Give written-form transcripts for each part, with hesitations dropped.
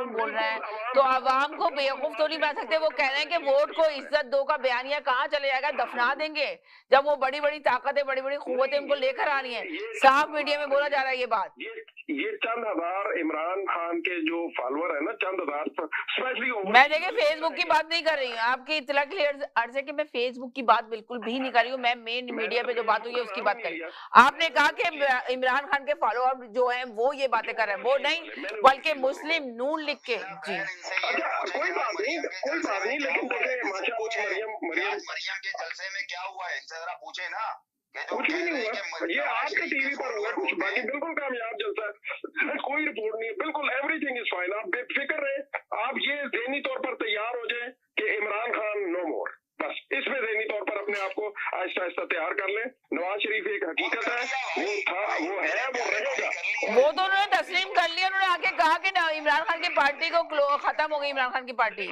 कुछ बोल रहे हैं, तो आवाम को बेवकूफ तो नहीं बना सकते। वो कह रहे हैं कि वोट को इज्जत दो का बयानिया कहाँ चले जाएगा, दफना देंगे, जब वो बड़ी बड़ी ताकतें, बड़ी बड़ी कुव्वतें उनको लेकर आ रही हैं। साफ मीडिया में बोला जा रहा है ये बात। ये चंद हजार इमरान खान के जो फॉलोअर है ना, चंद हजार स्पेशली। मैं देखिए फेसबुक की बात नहीं कर रही हूँ, आपकी इतला के लिए अर्ज है कि मैं फेसबुक की बात बिल्कुल भी नहीं कर रही हूँ। मैं मेन मीडिया पे जो बात हुई है उसकी बात कर रही हूँ। आपने कहा कि इमरान खान के फॉलोअर जो हैं वो ये बातें कर रहे हैं, वो नहीं बल्कि मुस्लिम नून लिख के। जी कोई बात नहीं, लेकिन मरियम के जलसे में क्या हुआ है, इनसे जरा पूछे ना। कुछ भी नहीं हुआ, ये आपके टीवी पर हुआ कुछ, बाकी बिल्कुल कामयाब चलता है, कोई रिपोर्ट नहीं है, बिल्कुल एवरीथिंग इज फाइन। आप बेफिक्र रहे, आप ये ज़हनी तौर पर तैयार हो जाए कि इमरान खान नो मोर, बस इसमें ज़हनी तौर पर अपने आप को आहिस्ता आहिस्ता तैयार कर लें। नवाज शरीफ एक हकीकत है, वो था, वो है, वो रहेगा। वो तो उन्होंने तस्लीम कर लिया। उन्होंने आके कहा कि ना इमरान खान की पार्टी को खत्म हो गई, इमरान खान की पार्टी।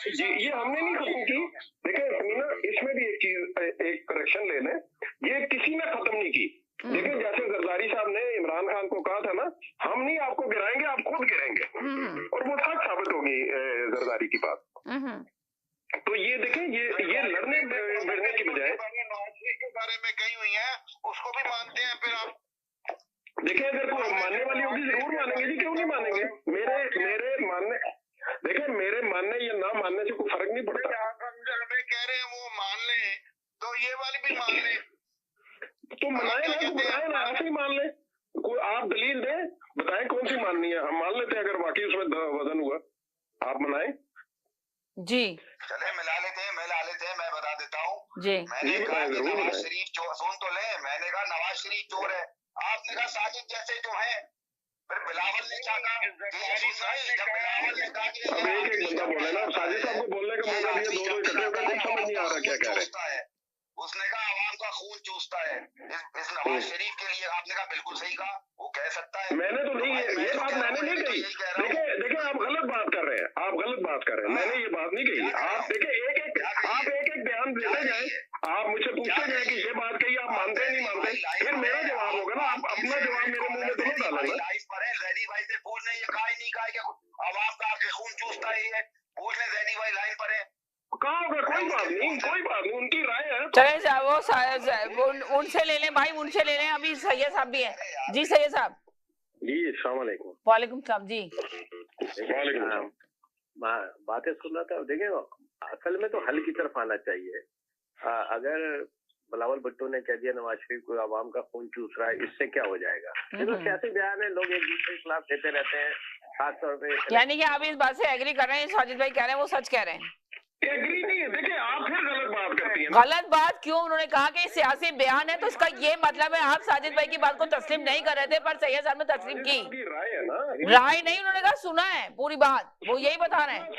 जी, ये हमने नहीं खत्म की। देखिए ना, इसमें भी एक चीज, एक करेक्शन ले लें, ये किसी ने खत्म नहीं की। लेकिन जैसे जरदारी साहब ने इमरान खान को कहा था ना, हम नहीं आपको गिराएंगे, आप खुद गिरेंगे, और वो सच साबित होगी जरदारी की बात। तो ये देखें, ये लड़ने भिड़ने की बजाय के बारे में कही हुई है, उसको भी मानते हैं। फिर आप देखें, अगर कोई मानने वाली होगी जरूर मानेंगे जी, क्यों नहीं मानेंगे। मेरे मानने, देखिए मेरे मानने या ना मानने से कोई फर्क नहीं पड़ता। कह रहे हैं वो मान ले, तो ये वाली भी मान ले, तो मनाए ना, बताए ना, ऐसे ही मान ले। कोई आप दलील दें, बताएं कौन सी माननी है, हम मान लेते हैं। अगर वाकई उसमें वजन हुआ, आप मनाएं जी। चले मिला लेते हैं, मैं बता देता हूँ जी। मैंने कहा नवाज शरीफ चोर, सुन तो ले, मैंने कहा नवाज शरीफ चोर है, आपने कहा साजिद जैसे जो है। फिर बिलावल ने क्या कहा, जब बिलावल ने कहा कि अब एक बंदा बोले ना, साजिद साहब को बोलने का मौका दिया, दोनों इकट्ठे होकर, कुछ समझ नहीं आ रहा क्या कह रहे हैं। उसने कहा आवाम का खून चूसता है। इस नवाज शरीफ के लिए आपने कहा बिल्कुल सही कहा, वो कह सकता है। मैंने तो नहीं, ये बात मैंने नहीं कही। देखिए आप गलत बात कर रहे हैं, मैंने ये बात नहीं कही। आप देखिए आप एक एक बयान देते जाए, आप मुझसे पूछते जाए कि ये बात कही, आप मानते हैं नहीं मानते, फिर मेरा जवाब होगा ना। आप अपना जवाब मेरे मुंह में तो नहीं डालेंगे। लाइफ पर है, जैदी भाई से पूछने, ये कहा ही नहीं कहा कि आवाम का आपके खून चूसता है, पूछने जैदी भाई लाइन पर है। कहा होगा, कोई बात नहीं, उनकी राय है। चले साहब, वो उनसे ले लें भाई, उनसे ले लें। अभी सैयद साहब भी हैं। जी सैयद साहब। जी अस्सलाम वालेकुम। वालेकुम सलाम जी। वालेकुम। बातें सुन रहा था। देखिए असल में तो हल की तरफ आना चाहिए। अगर बिलावल भुट्टो ने कह दिया नवाज शरीफ को आवाम का खून चूस रहा है, इससे क्या हो जाएगा। देखो सियासी बयान है, लोग एक दूसरे के खिलाफ देते रहते हैं, खासतौर पे। यानी कि आप इस बात से एग्री कर रहे हैं, साजिद भाई कह रहे हैं वो सच कह रहे हैं। एग्री नहीं है। देखिए आप फिर गलत बात करती हैं। गलत बात क्यों? उन्होंने कहा कि सियासी बयान है, तो इसका ये मतलब है आप साजिद भाई की बात को तस्लीम नहीं कर रहे थे, पर सैयद साहब ने तस्लीम की। राय है ना, राय नहीं, उन्होंने कहा सुना है पूरी बात, वो यही बता रहे हैं,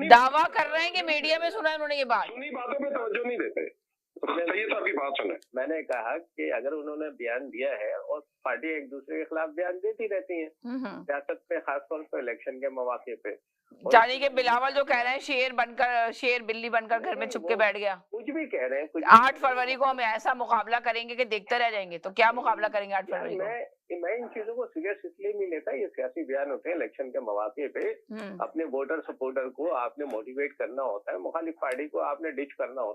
दावा कर रहे हैं कि मीडिया में सुना है उन्होंने ये बात। सुनी बातों पे तवज्जो नहीं देते। सैयद साहब की बात सुने। मैंने कहा कि अगर उन्होंने बयान दिया है, और पार्टी एक दूसरे के खिलाफ बयान देती रहती है सियासत पे, खासतौर पर इलेक्शन के मौके पे। जानी के बिलावल जो कह रहे हैं शेर बिल्ली बनकर घर में छुप के बैठ गया। कुछ भी कह रहे हैं, कुछ 8 फरवरी को हम ऐसा मुकाबला करेंगे कि देखते रह जाएंगे। तो क्या मुकाबला करेंगे 8 फरवरी को? मैं इन चीजों को सीरियस इसलिए नहीं लेता। ये सियासी बयान होते हैं इलेक्शन के मौके पे। अपने वोटर सपोर्टर को आपने मोटिवेट करना होता है, मुखालिफ पार्टी को आपने डिच करना होता है।